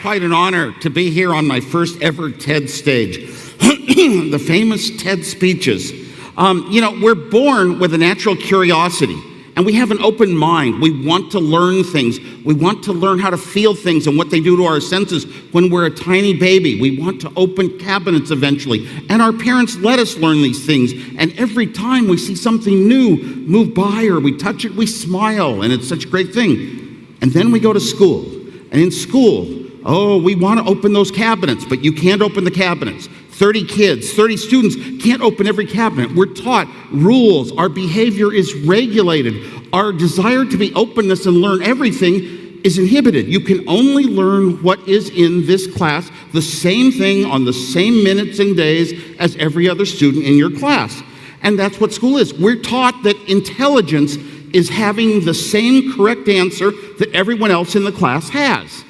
quite an honor to be here on my first ever TED stage, the famous TED speeches. We're born with a natural curiosity, and we have an open mind. We want to learn things. We want to learn how to feel things and what they do to our senses when we're a tiny baby. We want to open cabinets eventually, and our parents let us learn these things. And every time we see something new move by or we touch it, we smile, and it's such a great thing. And then we go to school, and in school, we want to open those cabinets, but you can't open the cabinets. 30 kids, 30 students can't open every cabinet. We're taught rules. Our behavior is regulated. Our desire to be openness and learn everything is inhibited. You can only learn what is in this class, the same thing on the same minutes and days as every other student in your class. And that's what school is. We're taught that intelligence is having the same correct answer that everyone else in the class has.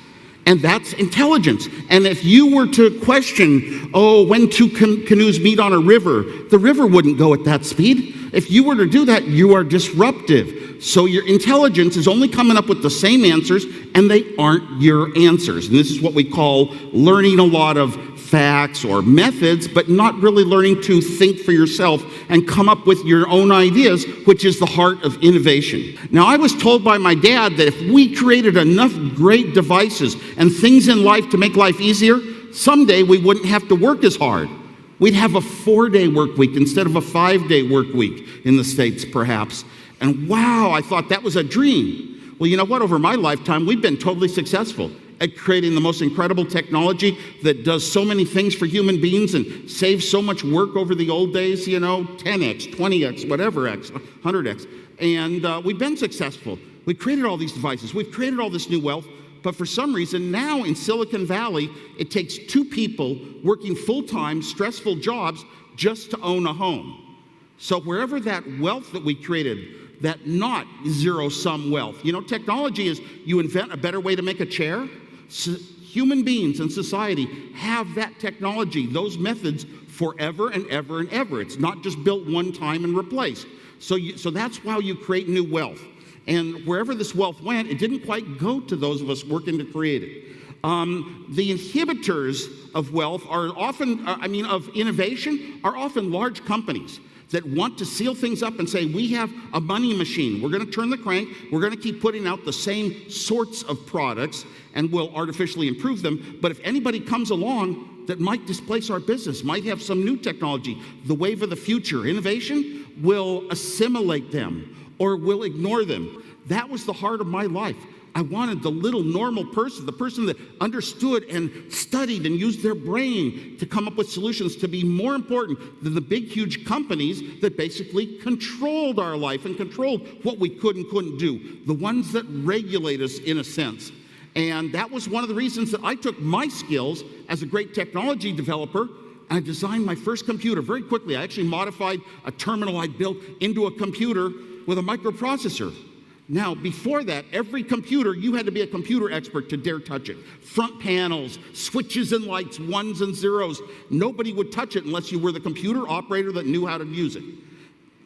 And that's intelligence. And if you were to question, when two canoes meet on a river, the river wouldn't go at that speed. If you were to do that, you are disruptive. So your intelligence is only coming up with the same answers, and they aren't your answers. And this is what we call learning a lot of facts or methods, but not really learning to think for yourself and come up with your own ideas, which is the heart of innovation. Now, I was told by my dad that if we created enough great devices and things in life to make life easier, someday we wouldn't have to work as hard. We'd have a 4-day work week instead of a 5-day work week in the States, perhaps. And wow, I thought that was a dream. Well, you know what? Over my lifetime, we've been totally successful at creating the most incredible technology that does so many things for human beings and saves so much work over the old days, 10x, 20x, whatever x, 100x. And we've been successful. We created all these devices. We've created all this new wealth. But for some reason, now in Silicon Valley, it takes 2 people working full-time, stressful jobs just to own a home. So wherever that wealth that we created, that not zero-sum wealth. Technology is you invent a better way to make a chair. Human beings and society have that technology, those methods forever and ever and ever. It's not just built one time and replaced. So that's how you create new wealth. And wherever this wealth went, it didn't quite go to those of us working to create it. The inhibitors of wealth are often, of innovation, are often large companies that want to seal things up and say, we have a money machine. We're going to turn the crank. We're going to keep putting out the same sorts of products and we'll artificially improve them. But if anybody comes along that might displace our business, might have some new technology, the wave of the future, innovation, will assimilate them or will ignore them. That was the heart of my life. I wanted the little normal person, the person that understood and studied and used their brain to come up with solutions, to be more important than the big, huge companies that basically controlled our life and controlled what we could and couldn't do, the ones that regulate us in a sense. And that was one of the reasons that I took my skills as a great technology developer and I designed my first computer very quickly. I actually modified a terminal I built into a computer with a microprocessor. Now, before that, every computer, you had to be a computer expert to dare touch it. Front panels, switches and lights, ones and zeros. Nobody would touch it unless you were the computer operator that knew how to use it.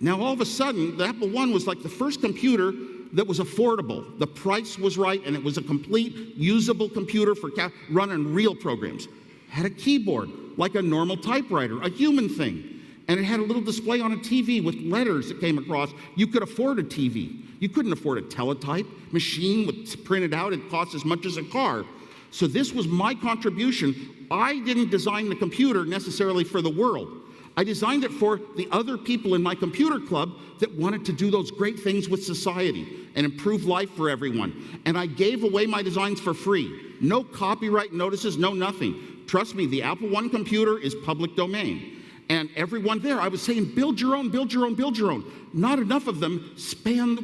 Now, all of a sudden, the Apple I was like the first computer that was affordable. The price was right, and it was a complete, usable computer for running real programs. Had a keyboard, like a normal typewriter, a human thing. And it had a little display on a TV with letters that came across. You could afford a TV. You couldn't afford a teletype machine with printed out. It cost as much as a car. So this was my contribution. I didn't design the computer necessarily for the world. I designed it for the other people in my computer club that wanted to do those great things with society and improve life for everyone. And I gave away my designs for free. No copyright notices, no nothing. Trust me, the Apple I computer is public domain. And everyone there, I was saying, build your own, build your own, build your own. Not enough of them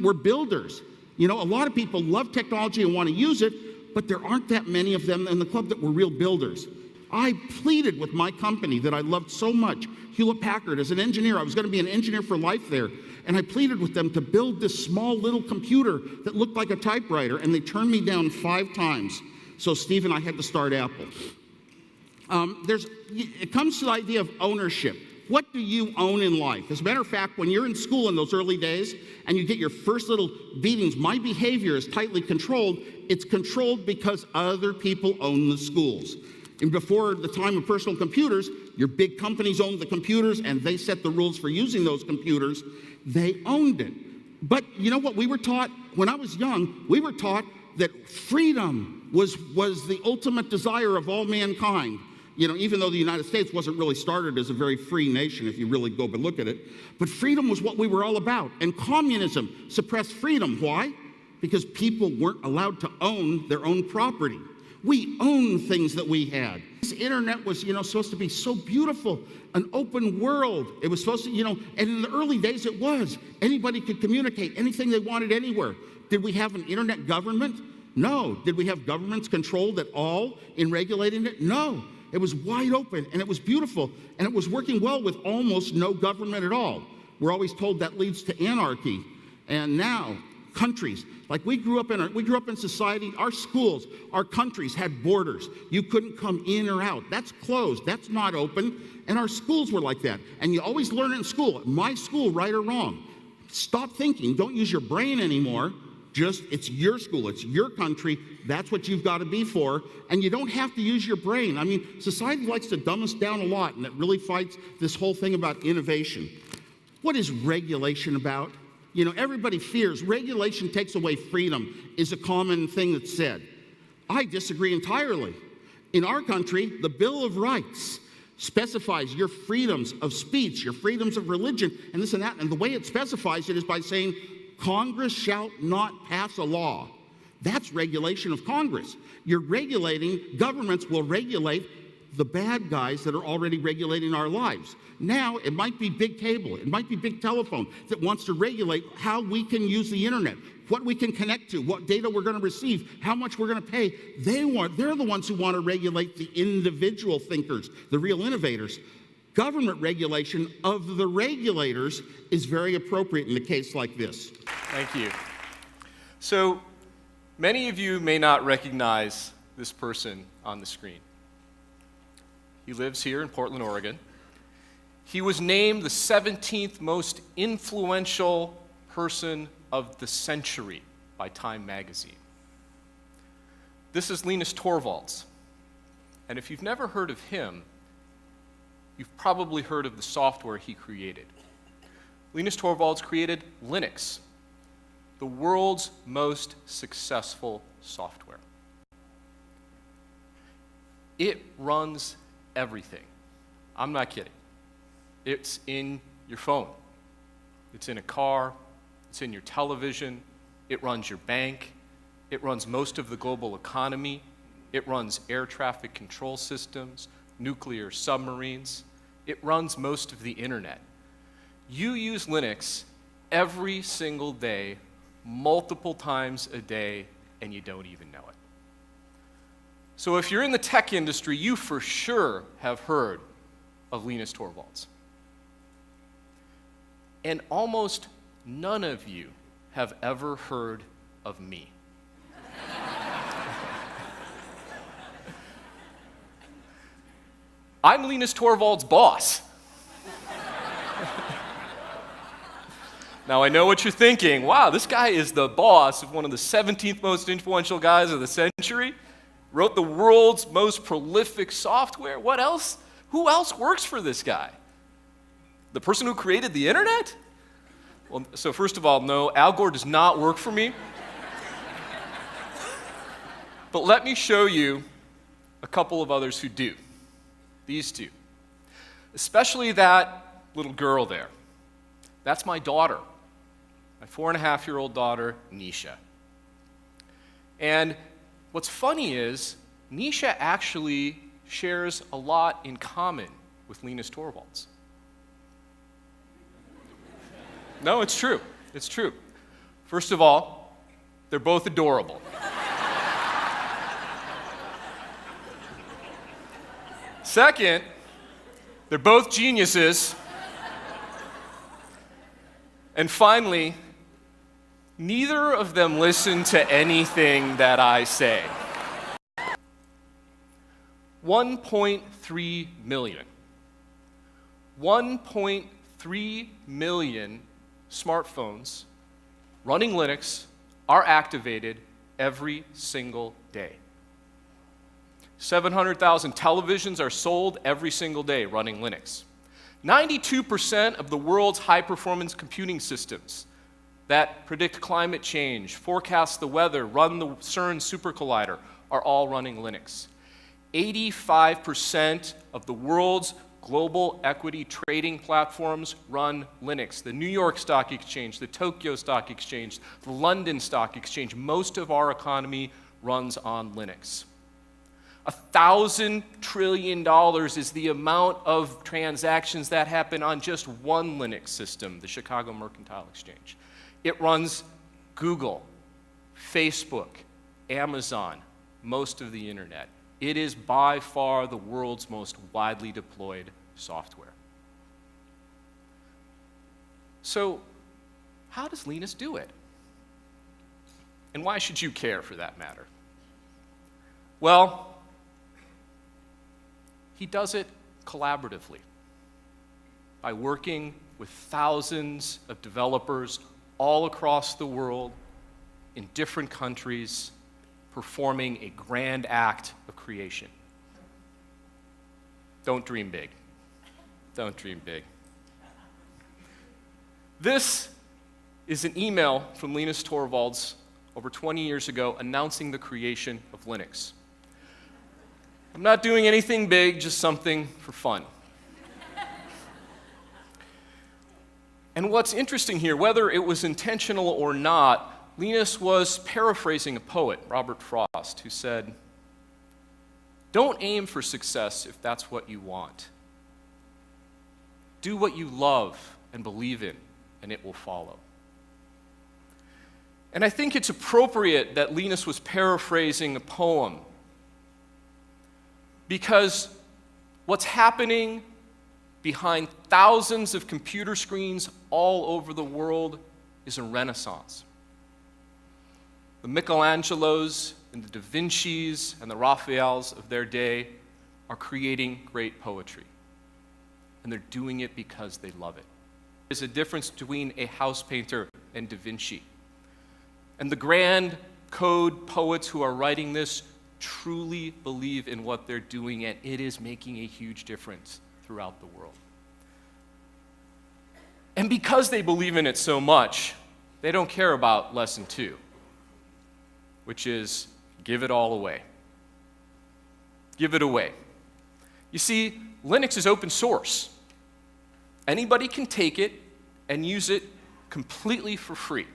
were builders. A lot of people love technology and want to use it, but there aren't that many of them in the club that were real builders. I pleaded with my company that I loved so much, Hewlett-Packard, as an engineer. I was going to be an engineer for life there. And I pleaded with them to build this small little computer that looked like a typewriter, and they turned me down 5 times. So Steve and I had to start Apple. It comes to the idea of ownership. What do you own in life? As a matter of fact, when you're in school in those early days and you get your first little beatings, my behavior is tightly controlled. It's controlled because other people own the schools. And before the time of personal computers, your big companies owned the computers and they set the rules for using those computers. They owned it. But you know what we were taught? When I was young, we were taught that freedom was the ultimate desire of all mankind. You know, even though the United States wasn't really started as a very free nation, if you really go and look at it. But freedom was what we were all about. And communism suppressed freedom. Why? Because people weren't allowed to own their own property. We owned things that we had. This internet was, supposed to be so beautiful, an open world. It was supposed to, and in the early days it was. Anybody could communicate anything they wanted anywhere. Did we have an internet government? No. Did we have governments controlled at all in regulating it? No. It was wide open, and it was beautiful, and it was working well with almost no government at all. We're always told that leads to anarchy. And now, countries, like we grew up in society, our schools, our countries had borders. You couldn't come in or out. That's closed. That's not open. And our schools were like that. And you always learn it in school. My school, right or wrong. Stop thinking. Don't use your brain anymore. It's your school, it's your country, that's what you've got to be for, and you don't have to use your brain. I mean, society likes to dumb us down a lot, and it really fights this whole thing about innovation. What is regulation about? Everybody fears regulation takes away freedom is a common thing that's said. I disagree entirely. In our country, the Bill of Rights specifies your freedoms of speech, your freedoms of religion, and this and that, and the way it specifies it is by saying, Congress shall not pass a law. That's regulation of Congress. You're regulating, governments will regulate the bad guys that are already regulating our lives. Now, it might be big cable, it might be big telephone that wants to regulate how we can use the internet, what we can connect to, what data we're going to receive, how much we're going to pay. They're the ones who want to regulate the individual thinkers, the real innovators. Government regulation of the regulators is very appropriate in a case like this. Thank you. So, many of you may not recognize this person on the screen. He lives here in Portland, Oregon. He was named the 17th most influential person of the century by Time magazine. This is Linus Torvalds. And if you've never heard of him, you've probably heard of the software he created. Linus Torvalds created Linux, the world's most successful software. It runs everything. I'm not kidding. It's in your phone. It's in a car. It's in your television. It runs your bank. It runs most of the global economy. It runs air traffic control systems, nuclear submarines. It runs most of the internet. You use Linux every single day, multiple times a day, and you don't even know it. So if you're in the tech industry, you for sure have heard of Linus Torvalds. And almost none of you have ever heard of me. I'm Linus Torvalds' boss. Now, I know what you're thinking. Wow, this guy is the boss of one of the 17th most influential guys of the century. Wrote the world's most prolific software. What else? Who else works for this guy? The person who created the internet? Well, so first of all, no, Al Gore does not work for me. But let me show you a couple of others who do. These two. Especially that little girl there. That's my daughter. My 4.5-year-old daughter, Nisha. And what's funny is, Nisha actually shares a lot in common with Linus Torvalds. No, it's true. It's true. First of all, they're both adorable. Second, they're both geniuses. And finally, neither of them listen to anything that I say. 1.3 million. 1.3 million smartphones running Linux are activated every single day. 700,000 televisions are sold every single day running Linux. 92% of the world's high-performance computing systems that predict climate change, forecast the weather, run the CERN supercollider are all running Linux. 85% of the world's global equity trading platforms run Linux. The New York Stock Exchange, the Tokyo Stock Exchange, the London Stock Exchange, most of our economy runs on Linux. $1,000 trillion is the amount of transactions that happen on just one Linux system, the Chicago Mercantile Exchange. It runs Google, Facebook, Amazon, most of the internet. It is by far the world's most widely deployed software. So, how does Linus do it? And why should you care, for that matter? Well, he does it collaboratively by working with thousands of developers all across the world in different countries, performing a grand act of creation. Don't dream big. Don't dream big. This is an email from Linus Torvalds over 20 years ago announcing the creation of Linux. I'm not doing anything big, just something for fun. And what's interesting here, whether it was intentional or not, Linus was paraphrasing a poet, Robert Frost, who said, "Don't aim for success if that's what you want. Do what you love and believe in, and it will follow." And I think it's appropriate that Linus was paraphrasing a poem, because what's happening behind thousands of computer screens all over the world is a renaissance. The Michelangelos and the Da Vincis and the Raphaels of their day are creating great poetry. And they're doing it because they love it. There's a difference between a house painter and Da Vinci. And the grand code poets who are writing this truly believe in what they're doing, and it is making a huge difference throughout the world. And because they believe in it so much, they don't care about lesson 2, which is give it all away. Give it away. You see, Linux is open source. Anybody can take it and use it completely for free.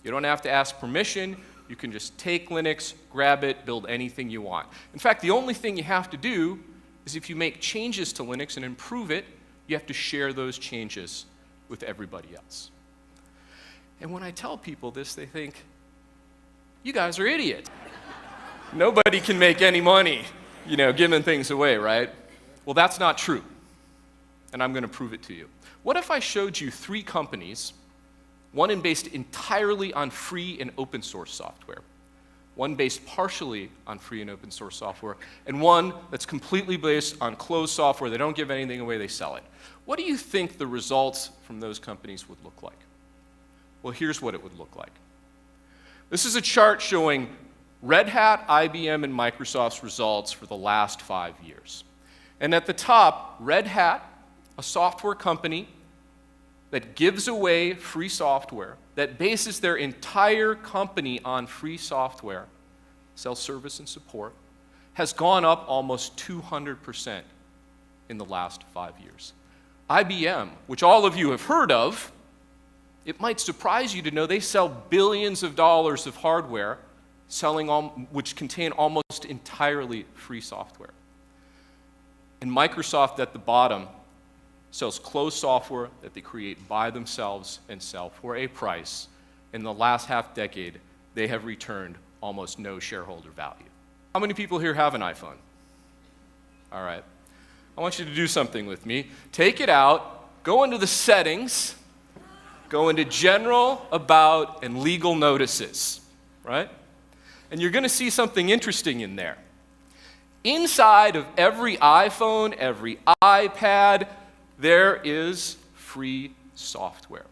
You don't have to ask permission. You can just take Linux, grab it, build anything you want. In fact, the only thing you have to do is if you make changes to Linux and improve it, you have to share those changes with everybody else. And when I tell people this, they think, you guys are idiots. Nobody can make any money, giving things away, right? Well, that's not true. And I'm going to prove it to you. What if I showed you 3 companies, one based entirely on free and open source software, one based partially on free and open source software, and one that's completely based on closed software? They don't give anything away, they sell it. What do you think the results from those companies would look like? Well, here's what it would look like. This is a chart showing Red Hat, IBM, and Microsoft's results for the last 5 years. And at the top, Red Hat, a software company that gives away free software, that bases their entire company on free software, self-service and support, has gone up almost 200% in the last 5 years. IBM, which all of you have heard of, it might surprise you to know they sell billions of dollars of hardware, which contain almost entirely free software. And Microsoft at the bottom sells closed software that they create by themselves and sell for a price. In the last half decade, they have returned almost no shareholder value. How many people here have an iPhone? All right. I want you to do something with me. Take it out, go into the settings, go into general, about, and legal notices, right? And you're going to see something interesting in there. Inside of every iPhone, every iPad, there is free software.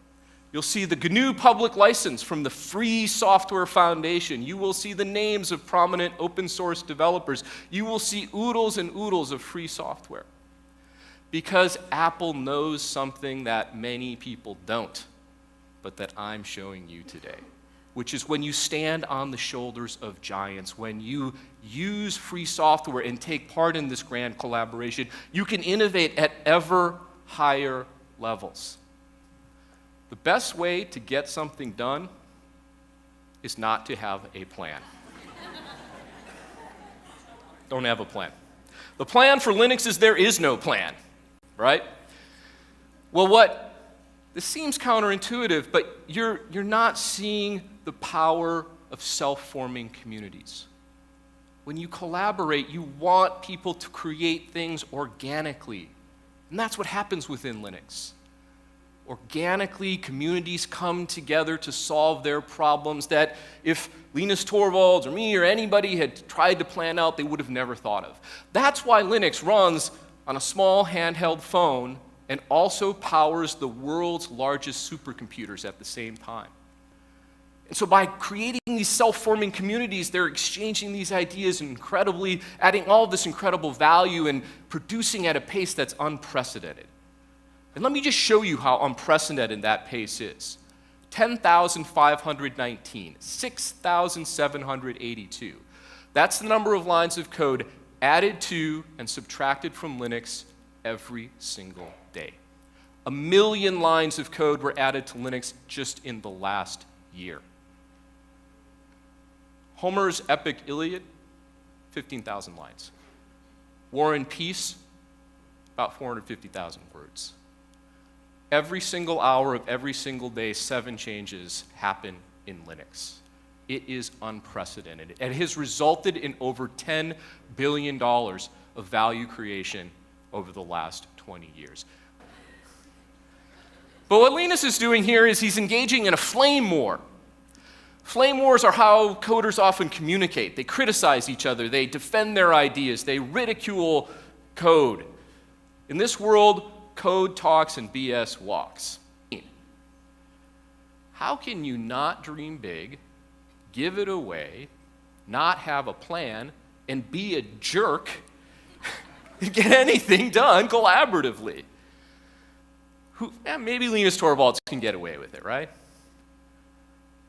You'll see the GNU public license from the Free Software Foundation. You will see the names of prominent open source developers. You will see oodles and oodles of free software. Because Apple knows something that many people don't, but that I'm showing you today, which is when you stand on the shoulders of giants, when you use free software and take part in this grand collaboration, you can innovate at ever higher levels. The best way to get something done is not to have a plan. Don't have a plan. The plan for Linux is there is no plan, right? Well, this seems counterintuitive, but you're not seeing the power of self-forming communities. When you collaborate, you want people to create things organically. And that's what happens within Linux. Organically, communities come together to solve their problems that if Linus Torvalds or me or anybody had tried to plan out, they would have never thought of. That's why Linux runs on a small handheld phone and also powers the world's largest supercomputers at the same time. And so by creating these self-forming communities, they're exchanging these ideas and adding all this incredible value and producing at a pace that's unprecedented. And let me just show you how unprecedented that pace is. 10,519, 6,782. That's the number of lines of code added to and subtracted from Linux every single day. 1 million lines of code were added to Linux just in the last year. Homer's epic Iliad, 15,000 lines. War and Peace, about 450,000 words. Every single hour of every single day, 7 changes happen in Linux. It is unprecedented. It has resulted in over $10 billion of value creation over the last 20 years. But what Linus is doing here is he's engaging in a flame war. Flame wars are how coders often communicate. They criticize each other, they defend their ideas, they ridicule code. In this world, code talks and BS walks. How can you not dream big, give it away, not have a plan, and be a jerk and get anything done collaboratively? Maybe Linus Torvalds can get away with it, right?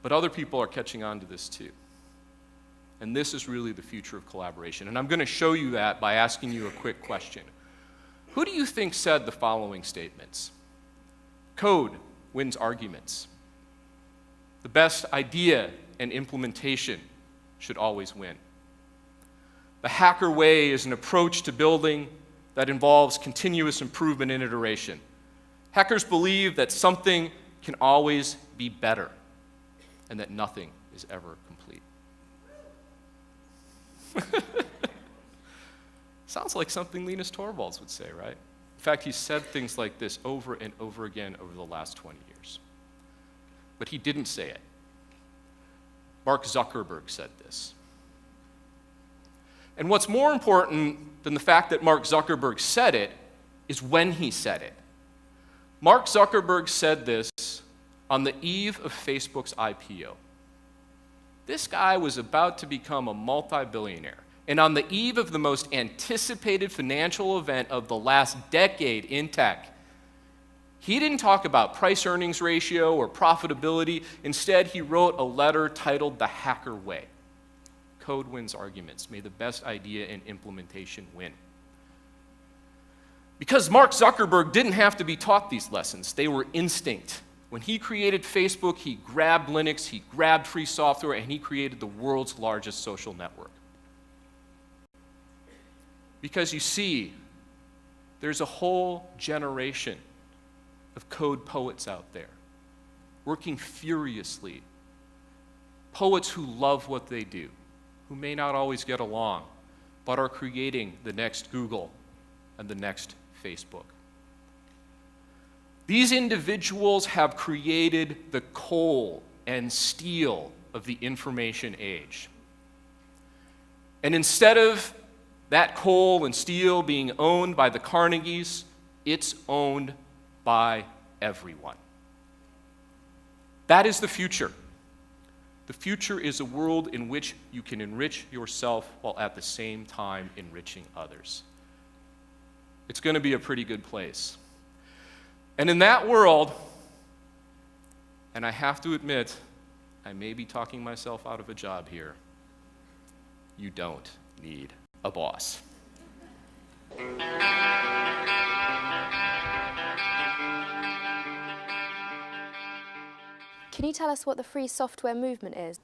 But other people are catching on to this too. And this is really the future of collaboration. And I'm going to show you that by asking you a quick question. Who do you think said the following statements? Code wins arguments. The best idea and implementation should always win. The hacker way is an approach to building that involves continuous improvement and iteration. Hackers believe that something can always be better and that nothing is ever complete. Sounds like something Linus Torvalds would say, right? In fact, he's said things like this over and over again over the last 20 years. But he didn't say it. Mark Zuckerberg said this. And what's more important than the fact that Mark Zuckerberg said it is when he said it. Mark Zuckerberg said this on the eve of Facebook's IPO. This guy was about to become a multi-billionaire. And on the eve of the most anticipated financial event of the last decade in tech, he didn't talk about price-earnings ratio or profitability. Instead, he wrote a letter titled The Hacker Way. Code wins arguments. May the best idea and implementation win. Because Mark Zuckerberg didn't have to be taught these lessons. They were instinct. When he created Facebook, he grabbed Linux, he grabbed free software, and he created the world's largest social network. Because you see, there's a whole generation of code poets out there working furiously. Poets who love what they do, who may not always get along, but are creating the next Google and the next Facebook. These individuals have created the coal and steel of the information age. And instead of that coal and steel being owned by the Carnegies It's owned by everyone. That is the future. The future is a world in which you can enrich yourself while at the same time enriching others. It's going to be a pretty good place. And in that world, and I have to admit, I may be talking myself out of a job here, you don't need a boss. Can you tell us what the free software movement is?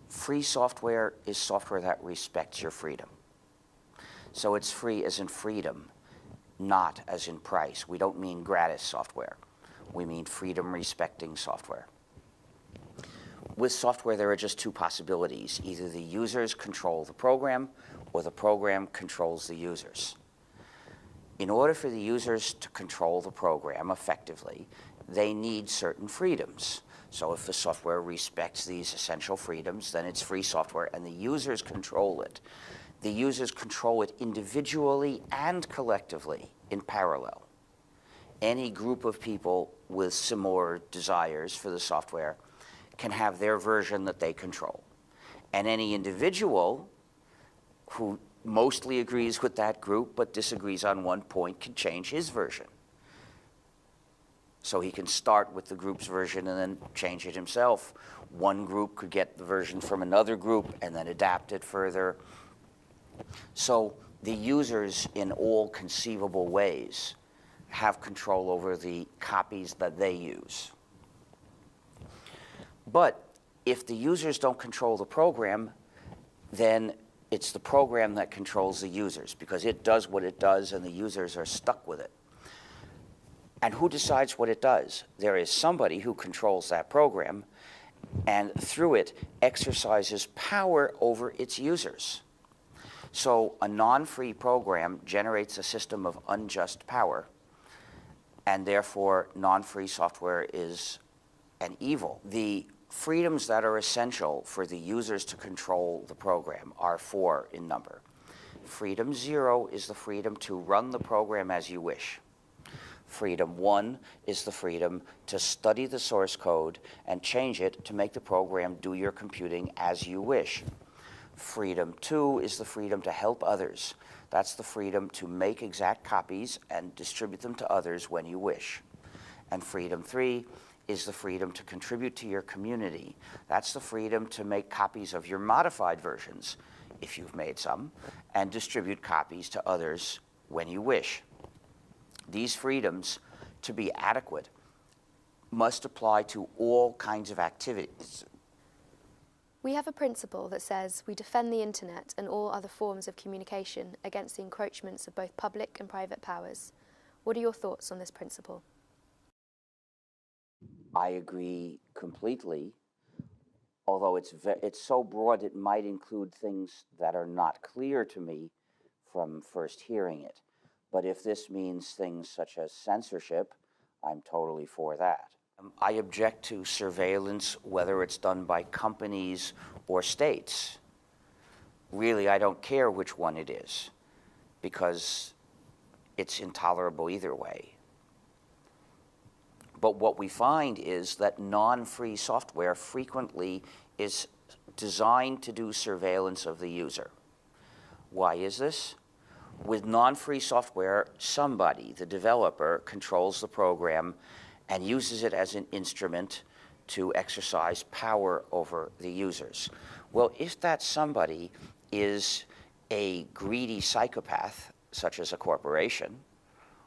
Free software is software that respects your freedom. So it's free as in freedom, not as in price. We don't mean gratis software. We mean freedom-respecting software. With software, there are just two possibilities. Either the users control the program, or the program controls the users. In order for the users to control the program effectively, they need certain freedoms. So if the software respects these essential freedoms, then it's free software, and the users control it. The users control it individually and collectively in parallel. Any group of people with similar desires for the software can have their version that they control. And any individual who mostly agrees with that group but disagrees on one point can change his version. So he can start with the group's version and then change it himself. One group could get the version from another group and then adapt it further. So the users in all conceivable ways have control over the copies that they use. But if the users don't control the program, then it's the program that controls the users, because it does what it does and the users are stuck with it. And who decides what it does? There is somebody who controls that program and through it exercises power over its users. So a non-free program generates a system of unjust power, and therefore non-free software is an evil. The freedoms that are essential for the users to control the program are 4 in number. Freedom 0 is the freedom to run the program as you wish. Freedom 1 is the freedom to study the source code and change it to make the program do your computing as you wish. Freedom 2 is the freedom to help others. That's the freedom to make exact copies and distribute them to others when you wish. And freedom 3 is the freedom to contribute to your community. That's the freedom to make copies of your modified versions, if you've made some, and distribute copies to others when you wish. These freedoms, to be adequate, must apply to all kinds of activities. We have a principle that says we defend the internet and all other forms of communication against the encroachments of both public and private powers. What are your thoughts on this principle? I agree completely, although it's so broad it might include things that are not clear to me from first hearing it. But if this means things such as censorship, I'm totally for that. I object to surveillance, whether it's done by companies or states. Really, I don't care which one it is, because it's intolerable either way. But what we find is that non-free software frequently is designed to do surveillance of the user. Why is this? With non-free software, somebody, the developer, controls the program and uses it as an instrument to exercise power over the users. Well, if that somebody is a greedy psychopath, such as a corporation,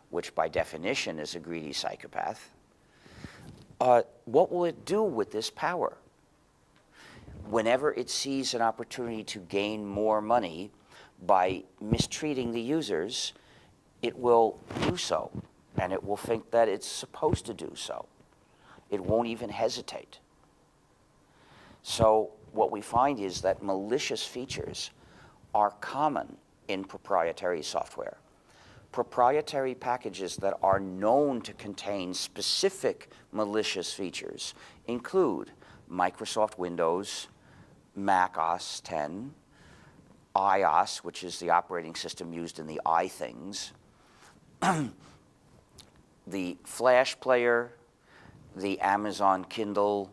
which by definition is a greedy psychopath, what will it do with this power? Whenever it sees an opportunity to gain more money by mistreating the users, it will do so, and it will think that it's supposed to do so. It won't even hesitate. So what we find is that malicious features are common in proprietary software. Proprietary packages that are known to contain specific malicious features include Microsoft Windows, Mac OS X, iOS, which is the operating system used in the iThings, the Flash player, the Amazon Kindle,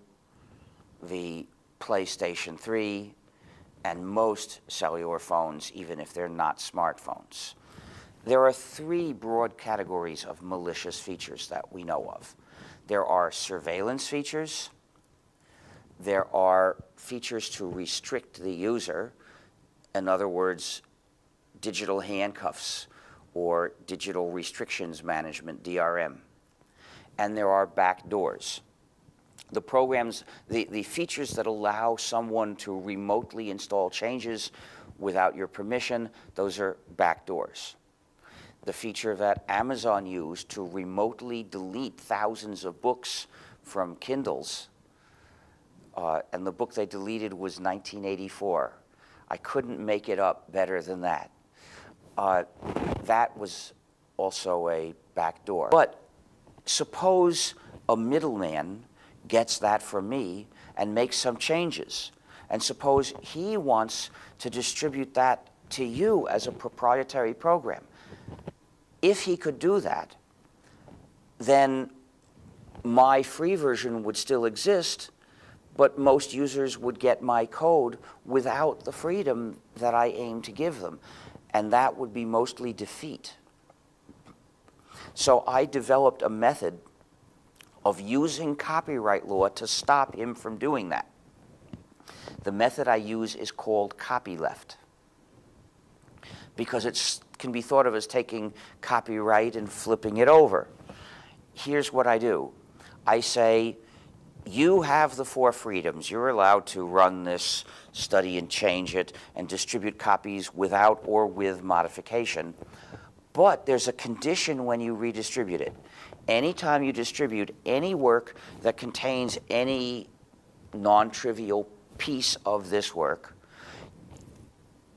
the PlayStation 3, and most cellular phones, even if they're not smartphones. There are three broad categories of malicious features that we know of. There are surveillance features, there are features to restrict the user, in other words, digital handcuffs or digital restrictions management, DRM, and there are backdoors. The programs, the features that allow someone to remotely install changes without your permission, those are backdoors. The feature that Amazon used to remotely delete thousands of books from Kindles, and the book they deleted was 1984. I couldn't make it up better than that. That was also a backdoor. But suppose a middleman gets that from me and makes some changes. And suppose he wants to distribute that to you as a proprietary program. If he could do that, then my free version would still exist, but most users would get my code without the freedom that I aim to give them. And that would be mostly defeat. So I developed a method of using copyright law to stop him from doing that. The method I use is called copyleft, because it can be thought of as taking copyright and flipping it over. Here's what I do. I say, you have the 4 freedoms. You're allowed to run this study and change it and distribute copies without or with modification. But there's a condition when you redistribute it. Anytime you distribute any work that contains any non-trivial piece of this work,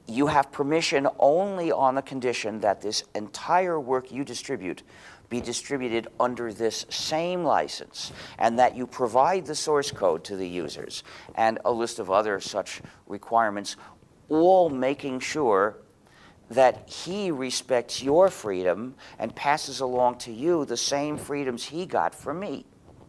you have permission only on the condition that this entire work you distribute be distributed under this same license, and that you provide the source code to the users, and a list of other such requirements, all making sure that he respects your freedom and passes along to you the same freedoms he got from me.